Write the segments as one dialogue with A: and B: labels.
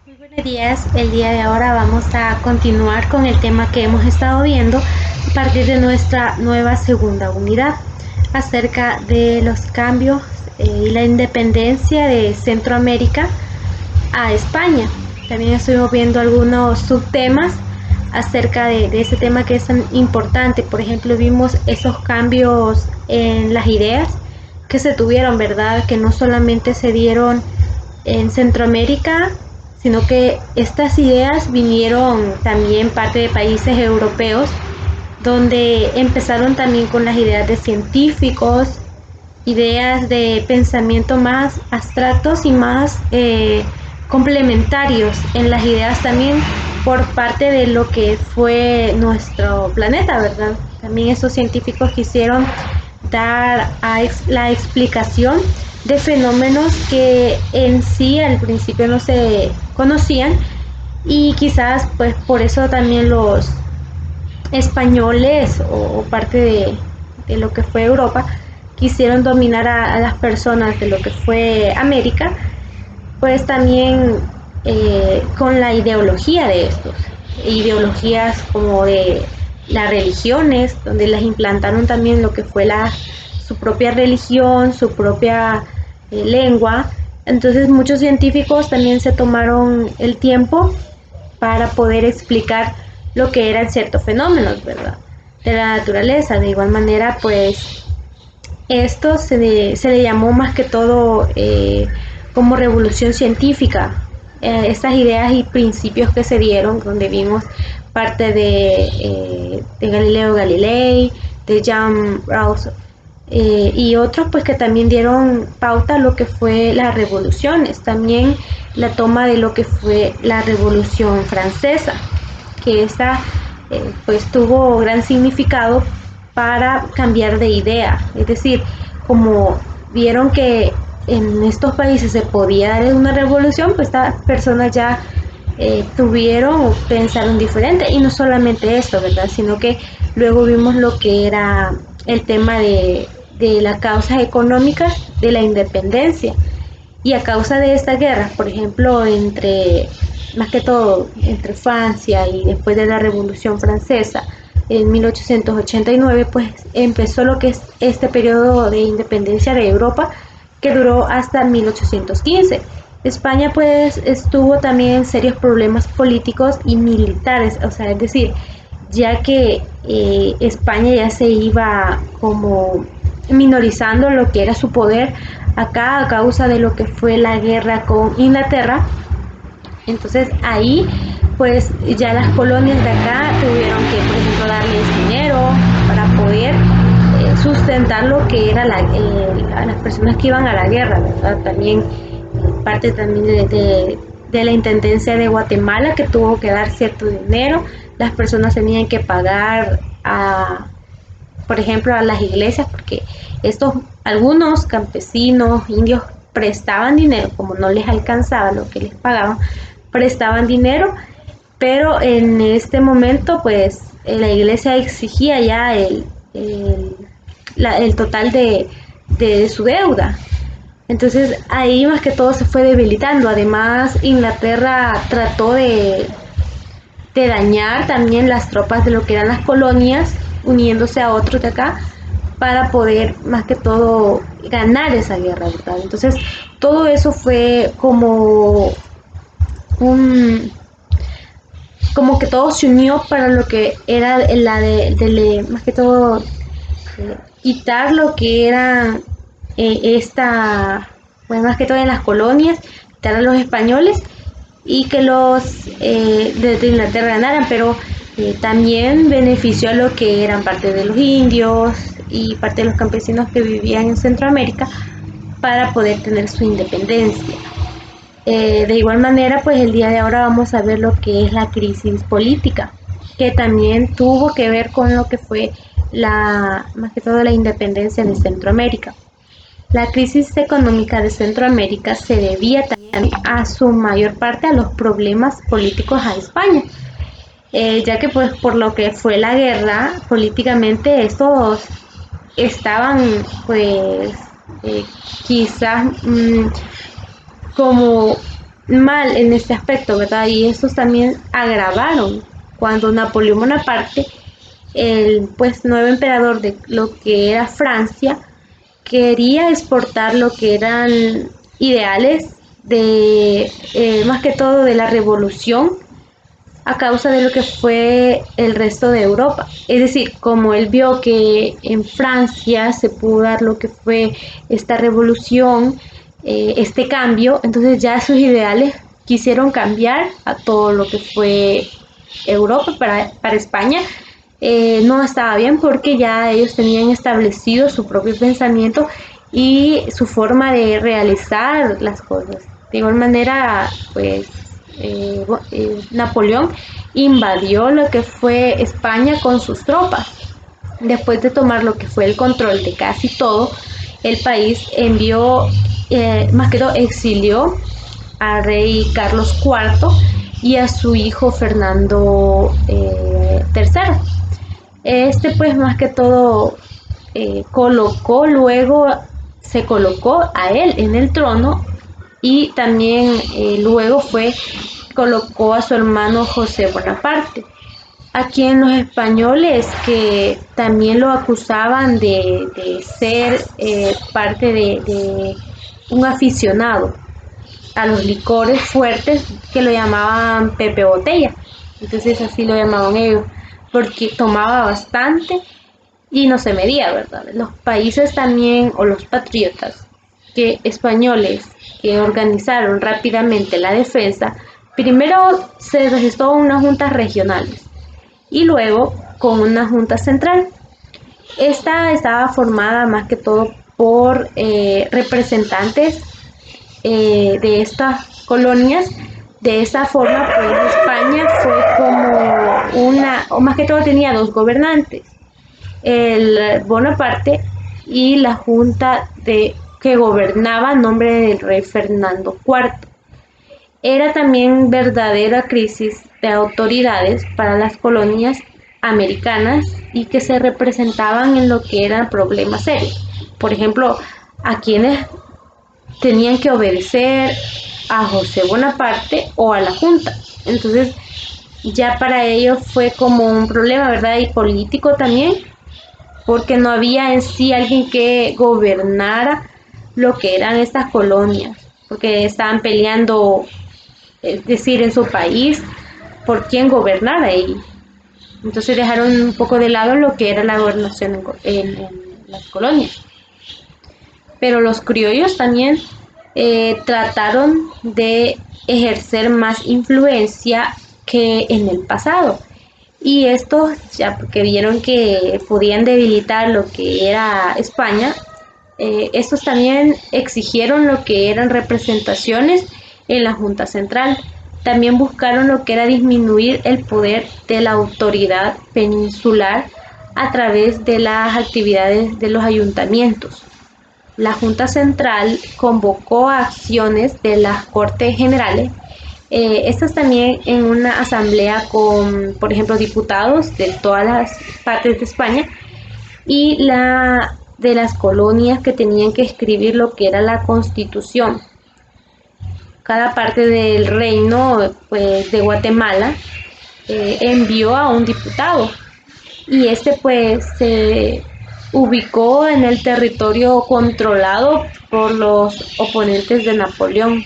A: Muy buenos días, el día de ahora vamos a continuar con el tema que hemos estado viendo a partir de nuestra nueva segunda unidad acerca de los cambios y la independencia de Centroamérica a España. También estuvimos viendo algunos subtemas acerca de ese tema que es tan importante. Por ejemplo, vimos esos cambios en las ideas que se tuvieron, ¿verdad? Que no solamente se dieron en Centroamérica, sino que estas ideas vinieron también parte de países europeos, donde empezaron también con las ideas de científicos, ideas de pensamiento más abstractos y más complementarios en las ideas también por parte de lo que fue nuestro planeta, ¿verdad? También esos científicos quisieron dar la explicación de fenómenos que en sí al principio no se conocían y quizás pues por eso también los españoles o parte de lo que fue Europa quisieron dominar a las personas de lo que fue América, pues también con la ideología de estos, ideologías como de las religiones, donde las implantaron también lo que fue su propia religión, su propia lengua. Entonces muchos científicos también se tomaron el tiempo para poder explicar lo que eran ciertos fenómenos, ¿verdad? De la naturaleza. De igual manera, pues esto se le llamó más que todo como revolución científica. Estas ideas y principios que se dieron, donde vimos parte de Galileo Galilei, de Jean Rawls y otros pues que también dieron pauta a lo que fue las revoluciones, también la toma de lo que fue la Revolución Francesa, que esta pues tuvo gran significado para cambiar de idea, es decir, como vieron que en estos países se podía dar una revolución, pues estas personas ya tuvieron o pensaron diferente, y no solamente esto, ¿verdad? Sino que luego vimos lo que era el tema de las causas económicas de la independencia, y a causa de esta guerra, por ejemplo, entre, más que todo, entre Francia y después de la Revolución Francesa, en 1889, pues empezó lo que es este periodo de independencia de Europa, que duró hasta 1815. España pues estuvo también en serios problemas políticos y militares, o sea, es decir, ya que España ya se iba como minorizando lo que era su poder acá a causa de lo que fue la guerra con Inglaterra. Entonces ahí pues ya las colonias de acá tuvieron que, por ejemplo, darles dinero para poder sustentar lo que era a las personas que iban a la guerra, ¿verdad? También parte también de la Intendencia de Guatemala, que tuvo que dar cierto dinero. Las personas tenían que pagar por ejemplo, a las iglesias, porque estos, algunos campesinos, indios, prestaban dinero, como no les alcanzaba lo que les pagaban, prestaban dinero, pero en este momento, pues, la iglesia exigía ya el total de su deuda. Entonces ahí más que todo se fue debilitando. Además, Inglaterra trató de dañar también las tropas de lo que eran las colonias, uniéndose a otros de acá para poder más que todo ganar esa guerra, ¿verdad? Entonces todo eso fue un como que todo se unió para lo que era la de más que todo quitar lo que era esta, bueno, más que todo en las colonias, quitar a los españoles y que los de Inglaterra ganaran, pero también benefició a lo que eran parte de los indios y parte de los campesinos que vivían en Centroamérica para poder tener su independencia. De igual manera, pues el día de ahora vamos a ver lo que es la crisis política, que también tuvo que ver con lo que fue más que todo la independencia de Centroamérica. La crisis económica de Centroamérica se debía también a su mayor parte a los problemas políticos a España, ya que pues por lo que fue la guerra, políticamente estos estaban pues eh, quizás como mal en este aspecto, ¿verdad? Y estos también agravaron cuando Napoleón Bonaparte, el pues nuevo emperador de lo que era Francia, quería exportar lo que eran ideales de más que todo de la revolución a causa de lo que fue el resto de Europa. Es decir, como él vio que en Francia se pudo dar lo que fue esta revolución, este cambio, entonces ya sus ideales quisieron cambiar a todo lo que fue Europa para España. No estaba bien porque ya ellos tenían establecido su propio pensamiento y su forma de realizar las cosas. De igual manera, pues Napoleón invadió lo que fue España con sus tropas. Después de tomar lo que fue el control de casi todo el país, envió, más que todo, exilió al rey Carlos IV y a su hijo Fernando III. Este pues más que todo se colocó a él en el trono y también luego colocó a su hermano José Bonaparte, a quien los españoles que también lo acusaban de ser parte de un aficionado a los licores fuertes que lo llamaban Pepe Botella. Entonces así lo llamaban ellos, porque tomaba bastante y no se medía, ¿verdad? Los países también, o los patriotas que españoles que organizaron rápidamente la defensa, primero se registró unas juntas regionales y luego con una junta central. Esta estaba formada más que todo por representantes de estas colonias. De esa forma, pues España fue como o más que todo tenía dos gobernantes, el Bonaparte y la junta que gobernaba a nombre del rey Fernando IV. Era también verdadera crisis de autoridades para las colonias americanas y que se representaban en lo que eran problemas serios. Por ejemplo, a quienes tenían que obedecer a José Bonaparte o a la Junta. Entonces, ya para ellos fue como un problema, ¿verdad? Y político también, porque no había en sí alguien que gobernara lo que eran estas colonias, porque estaban peleando, es decir, en su país, por quién gobernara ahí. Entonces dejaron un poco de lado lo que era la gobernación en las colonias. Pero los criollos también trataron de ejercer más influencia que en el pasado. Y estos, ya porque vieron que podían debilitar lo que era España, estos también exigieron lo que eran representaciones en la Junta Central. También buscaron lo que era disminuir el poder de la autoridad peninsular a través de las actividades de los ayuntamientos. La Junta Central convocó a acciones de las Cortes Generales, estas también en una asamblea con, por ejemplo, diputados de todas las partes de España y de las colonias que tenían que escribir lo que era la Constitución. Cada parte del reino pues, de Guatemala envió a un diputado y este pues se ubicó en el territorio controlado por los oponentes de Napoleón.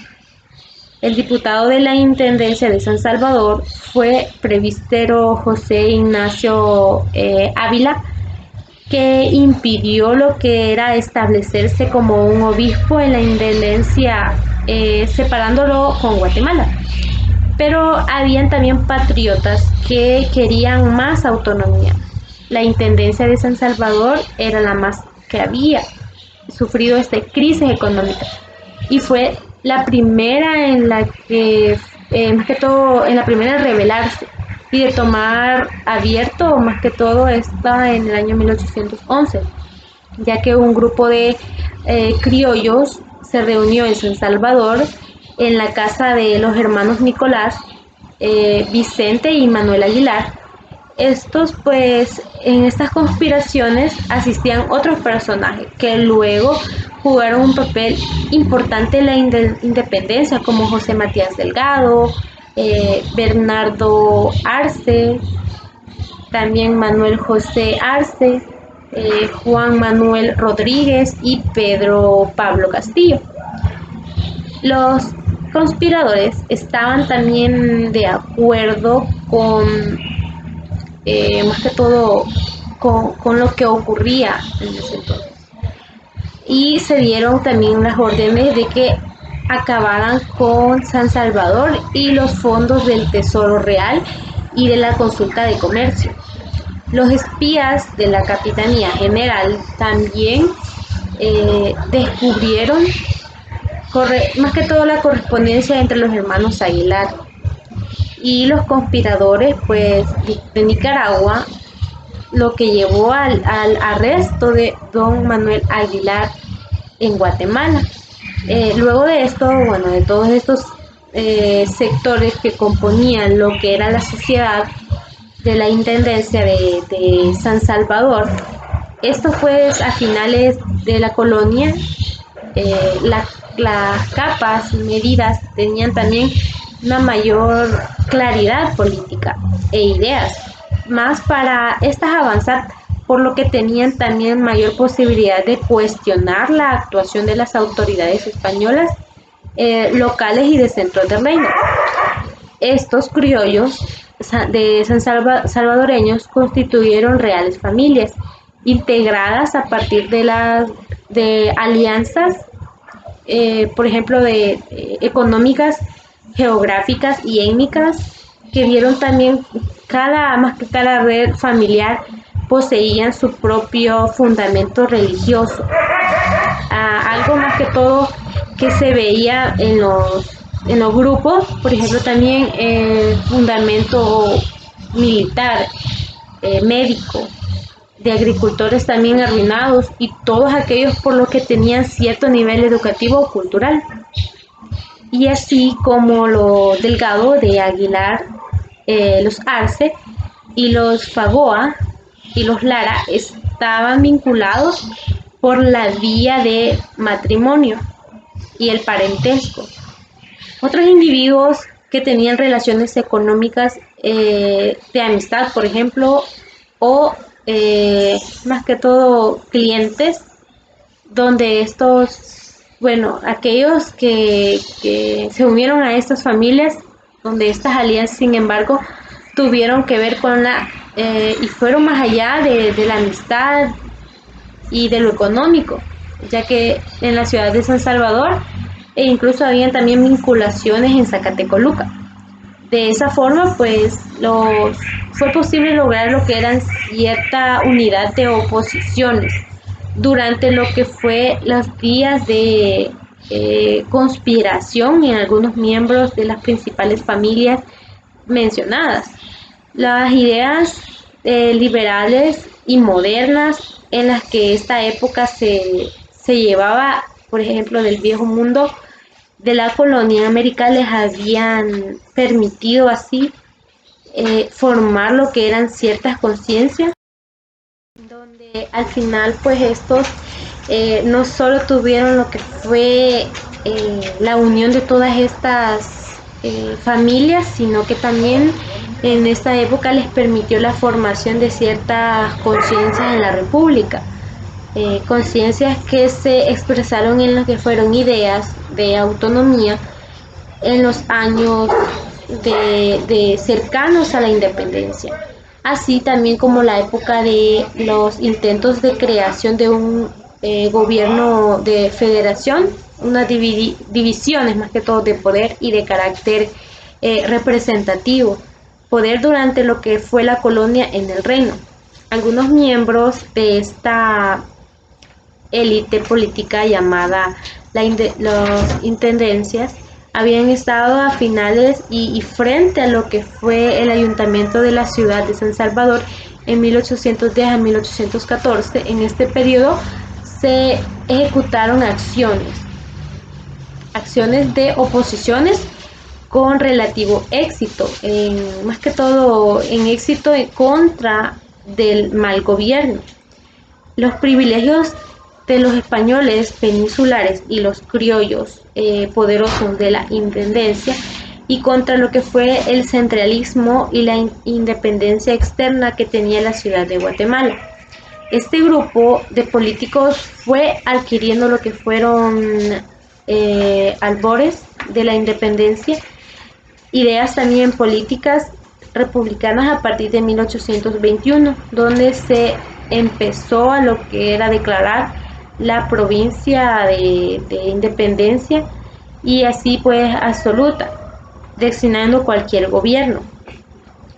A: El diputado de la Intendencia de San Salvador fue Presbítero José Ignacio Ávila, que impidió lo que era establecerse como un obispo en la Intendencia, separándolo con Guatemala. Pero habían también patriotas que querían más autonomía. La Intendencia de San Salvador era la más que había sufrido esta crisis económica y fue la primera en la que, más que todo, en la primera en rebelarse y de tomar abierto, más que todo, está en el año 1811, ya que un grupo de criollos se reunió en San Salvador en la casa de los hermanos Nicolás, Vicente y Manuel Aguilar, Estos, pues, en estas conspiraciones asistían otros personajes que luego jugaron un papel importante en la independencia, como José Matías Delgado, Bernardo Arce, también Manuel José Arce, Juan Manuel Rodríguez y Pedro Pablo Castillo. Los conspiradores estaban también de acuerdo con, más que todo, con lo que ocurría en ese entonces. Y se dieron también las órdenes de que acabaran con San Salvador y los fondos del Tesoro Real y de la consulta de comercio. Los espías de la Capitanía General también descubrieron más que todo la correspondencia entre los hermanos Aguilar y los conspiradores, pues, de Nicaragua, lo que llevó al arresto de don Manuel Aguilar en Guatemala. Luego de esto, bueno, de todos estos sectores que componían lo que era la sociedad de la Intendencia de San Salvador, esto pues a finales de la colonia, las capas medidas tenían también una mayor claridad política e ideas, más para estas avanzar, por lo que tenían también mayor posibilidad de cuestionar la actuación de las autoridades españolas locales y de centro del reino. Estos criollos de salvadoreños constituyeron reales familias integradas a partir de alianzas, por ejemplo, económicas, geográficas y étnicas, que vieron también más que cada red familiar poseían su propio fundamento religioso. Algo más que todo que se veía en los grupos, por ejemplo, también fundamento militar, médico, de agricultores también arruinados, y todos aquellos por los que tenían cierto nivel educativo o cultural. Y así como los Delgado de Aguilar, los Arce y los Fagoa y los Lara estaban vinculados por la vía de matrimonio y el parentesco. Otros individuos que tenían relaciones económicas de amistad, por ejemplo, o más que todo clientes, donde aquellos que se unieron a estas familias, donde estas alianzas, sin embargo, tuvieron que ver con y fueron más allá de la amistad y de lo económico, ya que en la ciudad de San Salvador incluso habían también vinculaciones en Zacatecoluca. De esa forma, pues, fue posible lograr lo que eran cierta unidad de oposiciones durante lo que fue los días de conspiración en algunos miembros de las principales familias mencionadas. Las ideas liberales y modernas en las que esta época se llevaba, por ejemplo, del viejo mundo de la colonia América, les habían permitido así formar lo que eran ciertas conciencias, donde al final pues estos no solo tuvieron lo que fue la unión de todas estas familias, sino que también en esta época les permitió la formación de ciertas conciencias en la República. Conciencias que se expresaron en lo que fueron ideas de autonomía en los años de cercanos a la independencia, así también como la época de los intentos de creación de un gobierno de federación, unas divisiones más que todo de poder y de carácter representativo, poder durante lo que fue la colonia en el reino. Algunos miembros de esta élite política llamada las intendencias habían estado a finales y frente a lo que fue el ayuntamiento de la ciudad de San Salvador en 1810 a 1814. En este periodo se ejecutaron acciones de oposiciones con relativo éxito, más que todo en éxito en contra del mal gobierno. Los privilegios de los españoles peninsulares y los criollos poderosos de la intendencia y contra lo que fue el centralismo y la independencia externa que tenía la ciudad de Guatemala. Este grupo de políticos fue adquiriendo lo que fueron albores de la independencia, ideas también políticas republicanas a partir de 1821, donde se empezó a lo que era declarar la provincia de independencia y así pues absoluta, designando cualquier gobierno.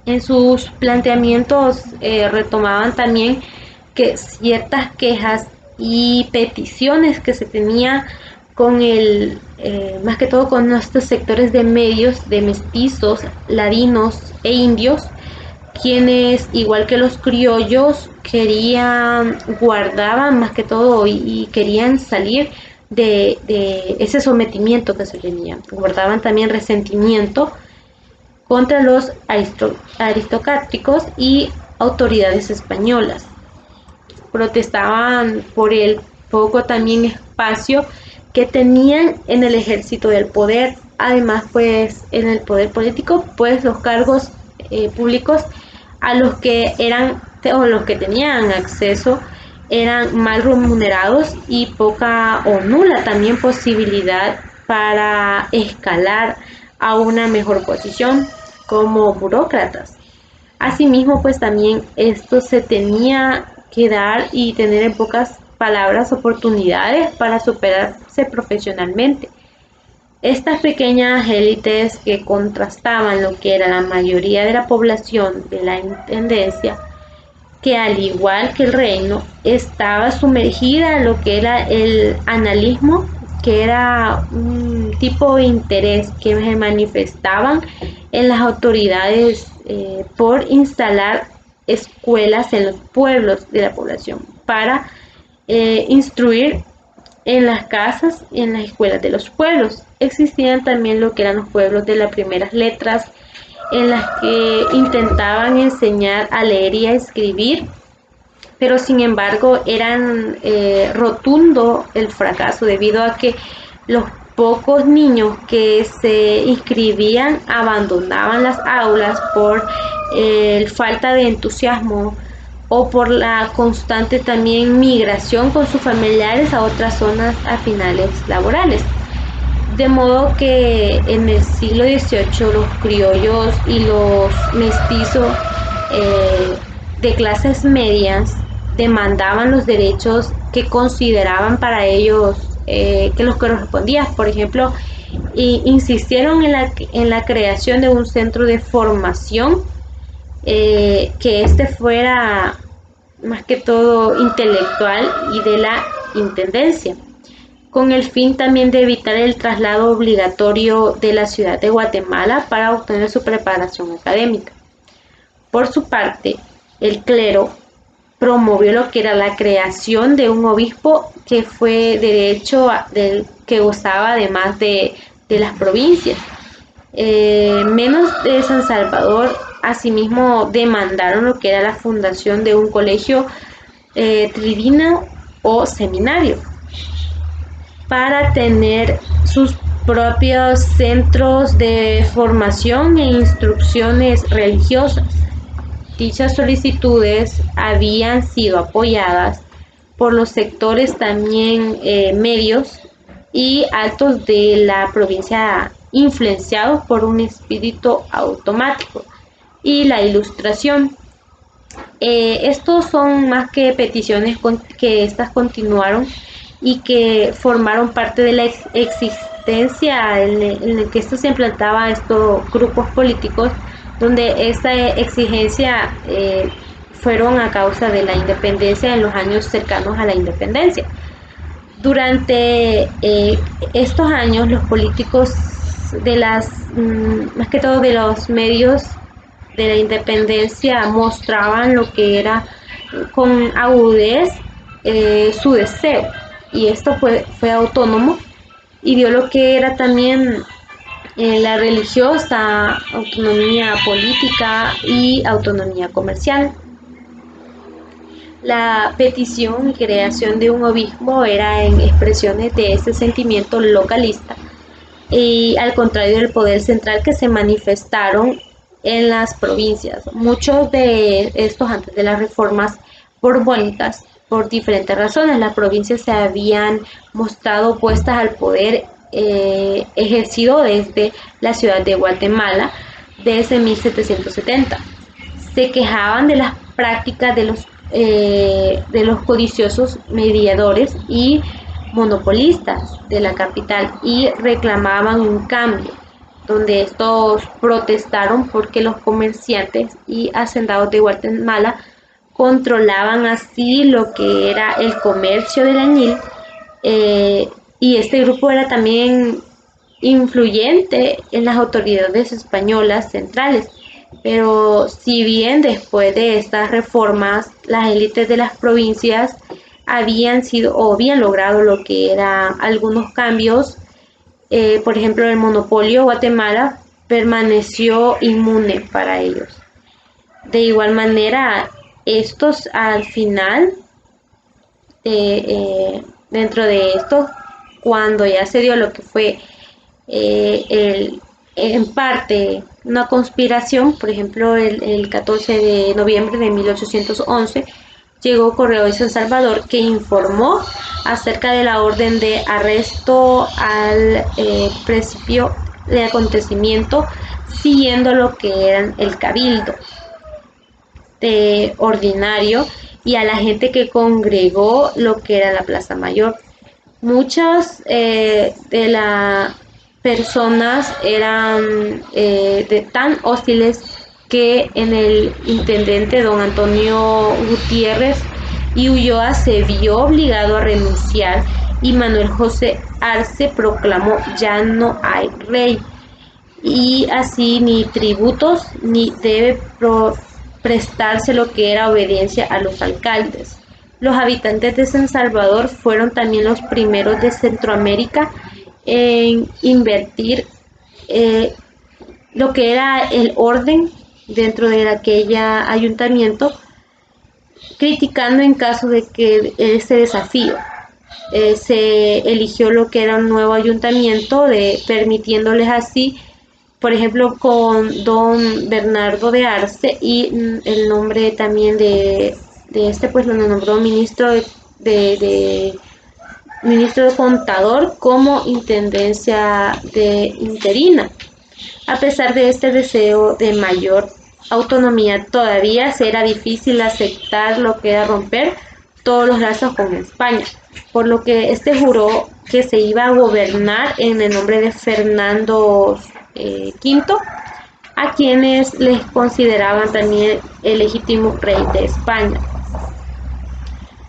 A: En sus planteamientos retomaban también que ciertas quejas y peticiones que se tenía con más que todo con nuestros sectores de medios, de mestizos, ladinos e indios, quienes igual que los criollos guardaban más que todo y querían salir de ese sometimiento que se tenía. Guardaban también resentimiento contra los aristocráticos y autoridades españolas. Protestaban por el poco también espacio que tenían en el ejército del poder. Además, pues en el poder político, pues los cargos públicos a los que eran o los que tenían acceso eran mal remunerados y poca o nula también posibilidad para escalar a una mejor posición como burócratas. Asimismo, pues también esto se tenía que dar y tener en pocas palabras oportunidades para superarse profesionalmente. Estas pequeñas élites que contrastaban lo que era la mayoría de la población de la intendencia, que al igual que el reino, estaba sumergida en lo que era el analismo, que era un tipo de interés que se manifestaban en las autoridades por instalar escuelas en los pueblos de la población para instruir en las casas y en las escuelas de los pueblos. Existían también lo que eran los pueblos de las primeras letras, en las que intentaban enseñar a leer y a escribir, pero sin embargo eran rotundo el fracaso debido a que los pocos niños que se inscribían abandonaban las aulas por falta de entusiasmo o por la constante también migración con sus familiares a otras zonas finales laborales. De modo que en el siglo XVIII los criollos y los mestizos de clases medias demandaban los derechos que consideraban para ellos que los correspondían. Por ejemplo, insistieron en la creación de un centro de formación que fuera más que todo intelectual y de la intendencia, con el fin también de evitar el traslado obligatorio de la ciudad de Guatemala para obtener su preparación académica. Por su parte, el clero promovió lo que era la creación de un obispo que fue derecho que gozaba además de las provincias. Menos de San Salvador, asimismo demandaron lo que era la fundación de un colegio tridino o seminario para tener sus propios centros de formación e instrucciones religiosas. Dichas solicitudes habían sido apoyadas por los sectores también medios y altos de la provincia, influenciados por un espíritu automático y la ilustración. Estos son más que peticiones que estas continuaron y que formaron parte de la existencia en el que esto se implantaba estos grupos políticos, donde esta exigencia fueron a causa de la independencia en los años cercanos a la independencia. Durante estos años los políticos más que todo de los medios de la independencia mostraban lo que era con agudez su deseo, y esto fue autónomo y dio lo que era también la religiosa, autonomía política y autonomía comercial. La petición y creación de un obispo era en expresiones de ese sentimiento localista y al contrario del poder central que se manifestaron en las provincias. Muchos de estos antes de las reformas borbónicas, por diferentes razones, las provincias se habían mostrado opuestas al poder ejercido desde la ciudad de Guatemala desde 1770. Se quejaban de las prácticas de los codiciosos mediadores y monopolistas de la capital y reclamaban un cambio, donde estos protestaron porque los comerciantes y hacendados de Guatemala controlaban así lo que era el comercio del añil, y este grupo era también influyente en las autoridades españolas centrales. Pero si bien después de estas reformas las élites de las provincias habían sido o habían logrado lo que eran algunos cambios, por ejemplo el monopolio Guatemala permaneció inmune para ellos. De igual manera, estos al final, dentro de esto, cuando ya se dio lo que fue en parte una conspiración, por ejemplo, el 14 de noviembre de 1811 llegó correo de San Salvador que informó acerca de la orden de arresto al principio de acontecimiento, siguiendo lo que eran el cabildo ordinario y a la gente que congregó lo que era la Plaza Mayor. Muchas de las personas eran de tan hostiles que en el intendente don Antonio Gutiérrez y Ulloa se vio obligado a renunciar y Manuel José Arce proclamó: ya no hay rey, y así ni tributos ni debe prestarse lo que era obediencia a los alcaldes. Los habitantes de San Salvador fueron también los primeros de Centroamérica en invertir lo que era el orden dentro de aquella ayuntamiento, criticando en caso de que este desafío. Se eligió lo que era un nuevo ayuntamiento, permitiéndoles así, por ejemplo, con don Bernardo de Arce, y el nombre también de este, pues lo nombró ministro de ministro de contador como intendencia de interina. A pesar de este deseo de mayor autonomía, todavía será difícil aceptar lo que era romper todos los lazos con España, por lo que este juró que se iba a gobernar en el nombre de Fernando V, a quienes les consideraban también el legítimo rey de España.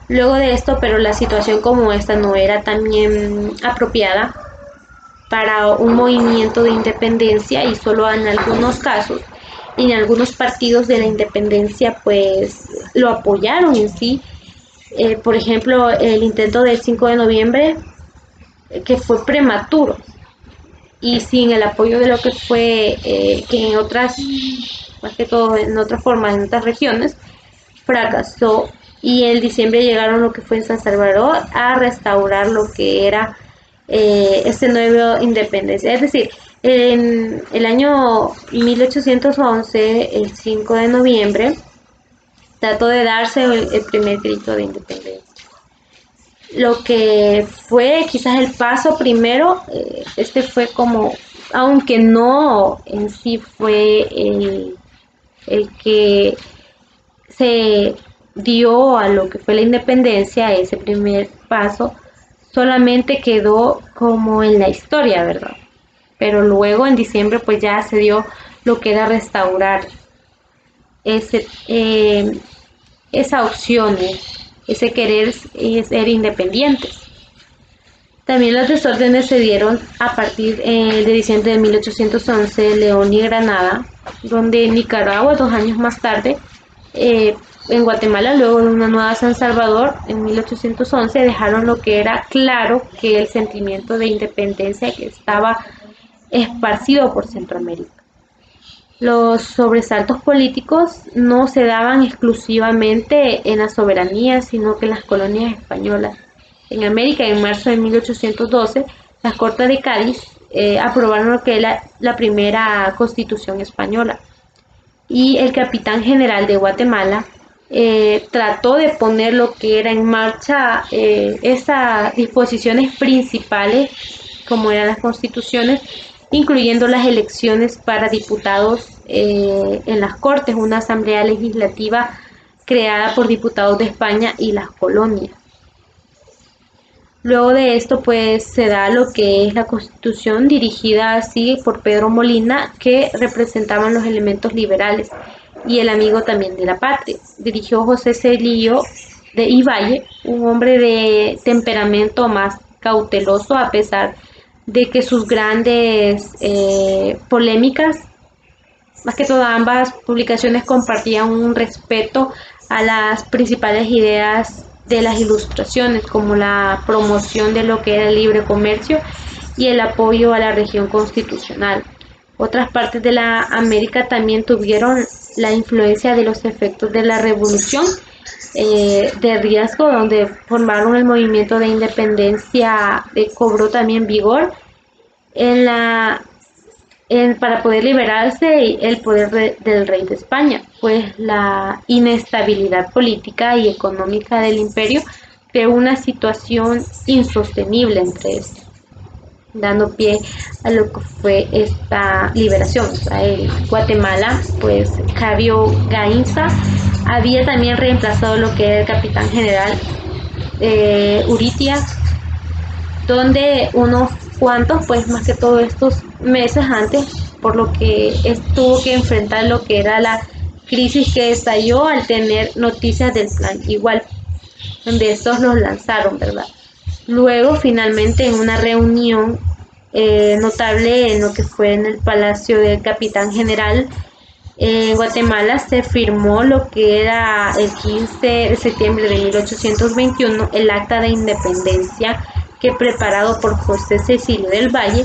A: Luego de esto, pero la situación como esta no era también apropiada para un movimiento de independencia, y solo en algunos casos, en algunos partidos de la independencia, pues lo apoyaron en sí. Por ejemplo, el intento del 5 de noviembre, que fue prematuro y sin el apoyo de lo que fue, que en otras, más que todo en otras formas, en otras regiones, fracasó, y en diciembre llegaron lo que fue en San Salvador a restaurar lo que era este nuevo independencia. Es decir, en el año 1811, el 5 de noviembre, trató de darse el primer grito de independencia. Lo que fue quizás el paso primero, este fue como, aunque no en sí fue el que se dio a lo que fue la independencia, ese primer paso solamente quedó como en la historia, ¿verdad? Pero luego en diciembre pues ya se dio lo que era restaurar ese, esa opción, ese querer ser independientes. También los desórdenes se dieron a partir de diciembre de 1811, León y Granada, donde Nicaragua 2 años más tarde, en Guatemala, luego de una nueva San Salvador en 1811, dejaron lo que era claro que el sentimiento de independencia que estaba esparcido por Centroamérica. Los sobresaltos políticos no se daban exclusivamente en la soberanía, sino que en las colonias españolas. En América, en marzo de 1812, las Cortes de Cádiz aprobaron lo que es la primera Constitución española. Y el capitán general de Guatemala trató de poner lo que era en marcha esas disposiciones principales, como eran las constituciones, incluyendo las elecciones para diputados en las Cortes, una asamblea legislativa creada por diputados de España y las colonias. Luego de esto, pues se da lo que es la Constitución, dirigida así por Pedro Molina, que representaban los elementos liberales y el amigo también de la patria. Dirigió José Celillo de Ivalle, un hombre de temperamento más cauteloso, a pesar de que sus grandes polémicas, más que todo ambas publicaciones compartían un respeto a las principales ideas de las ilustraciones, como la promoción de lo que era el libre comercio y el apoyo a la región constitucional. Otras partes de la América también tuvieron la influencia de los efectos de la revolución de riesgo, donde formaron el movimiento de independencia, cobró también vigor en para poder liberarse el poder del rey de España, pues la inestabilidad política y económica del imperio creó una situación insostenible entre estos, dando pie a lo que fue esta liberación. En Guatemala, pues Cabio Gainza había también reemplazado lo que era el capitán general Uritia, donde unos cuantos, pues más que todo estos meses antes, por lo que tuvo que enfrentar lo que era la crisis que estalló al tener noticias del plan igual, donde estos los lanzaron, ¿verdad? Luego, finalmente, en una reunión notable en lo que fue en el Palacio del Capitán General, en Guatemala se firmó lo que era el 15 de septiembre de 1821 el Acta de Independencia, que preparado por José Cecilio del Valle.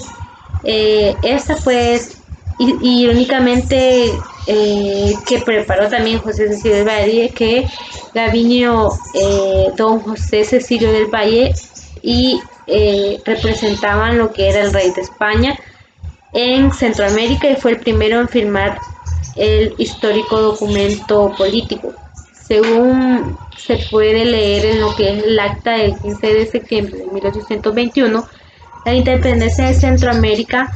A: Esta pues irónicamente que preparó también José Cecilio del Valle, que Gavinio don José Cecilio del Valle y representaban lo que era el rey de España en Centroamérica, y fue el primero en firmar el histórico documento político. Según se puede leer en lo que es el acta del 15 de septiembre de 1821, la independencia de Centroamérica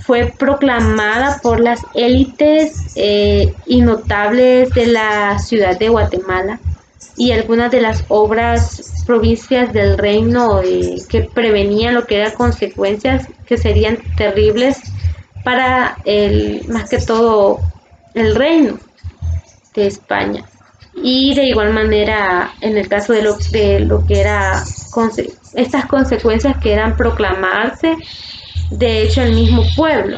A: fue proclamada por las élites y notables de la ciudad de Guatemala, y algunas de las obras provincias del reino que prevenían lo que eran consecuencias que serían terribles para más que todo el reino de España. Y de igual manera, en el caso de lo que era estas consecuencias que eran proclamarse, de hecho, el mismo pueblo.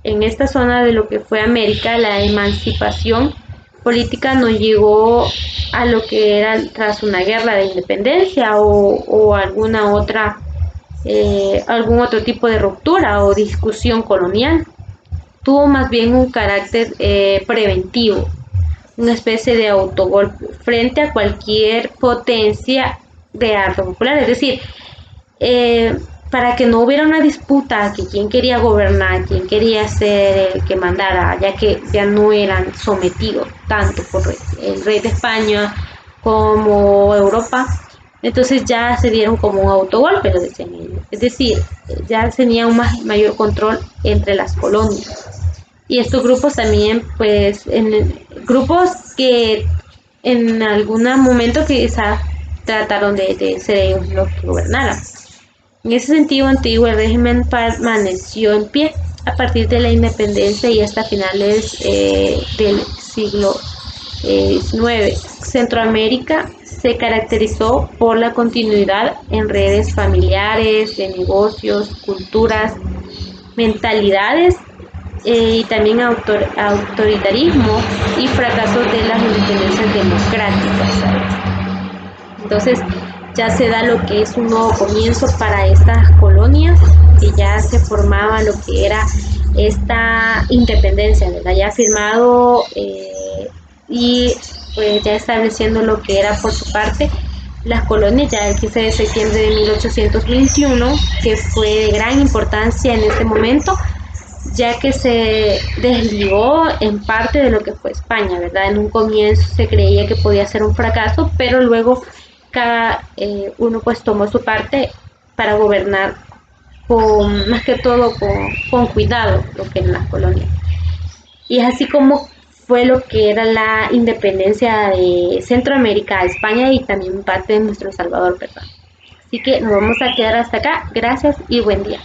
A: En esta zona de lo que fue América, la emancipación política no llegó a lo que era tras una guerra de independencia o alguna otra algún otro tipo de ruptura o discusión colonial. Tuvo más bien un carácter preventivo, una especie de autogolpe frente a cualquier potencia de arte popular. Es decir, para que no hubiera una disputa que quién quería gobernar, quién quería ser el que mandara, ya que ya no eran sometidos tanto por el rey de España como Europa. Entonces ya se dieron como un autogolpe, lo decían ellos. Es decir, ya tenía un mayor control entre las colonias. Y estos grupos también, pues, grupos que en algún momento quizás trataron de ser ellos los que gobernaran. En ese sentido antiguo, el régimen permaneció en pie a partir de la independencia y hasta finales del siglo XIX. Centroamérica se caracterizó por la continuidad en redes familiares, de negocios, culturas, mentalidades y también autoritarismo y fracasos de las independencias democráticas, ¿sabes? Entonces ya se da lo que es un nuevo comienzo para estas colonias que ya se formaba lo que era esta independencia, ¿verdad? Ya firmado y pues ya estableciendo lo que era por su parte las colonias ya el 15 de septiembre de 1821, que fue de gran importancia en este momento, ya que se desligó en parte de lo que fue España, ¿verdad? En un comienzo se creía que podía ser un fracaso, pero luego cada uno pues tomó su parte para gobernar más que todo con cuidado lo que eran las colonias. Y es así como fue lo que era la independencia de Centroamérica, España y también parte de nuestro Salvador, ¿verdad? Así que nos vamos a quedar hasta acá. Gracias y buen día.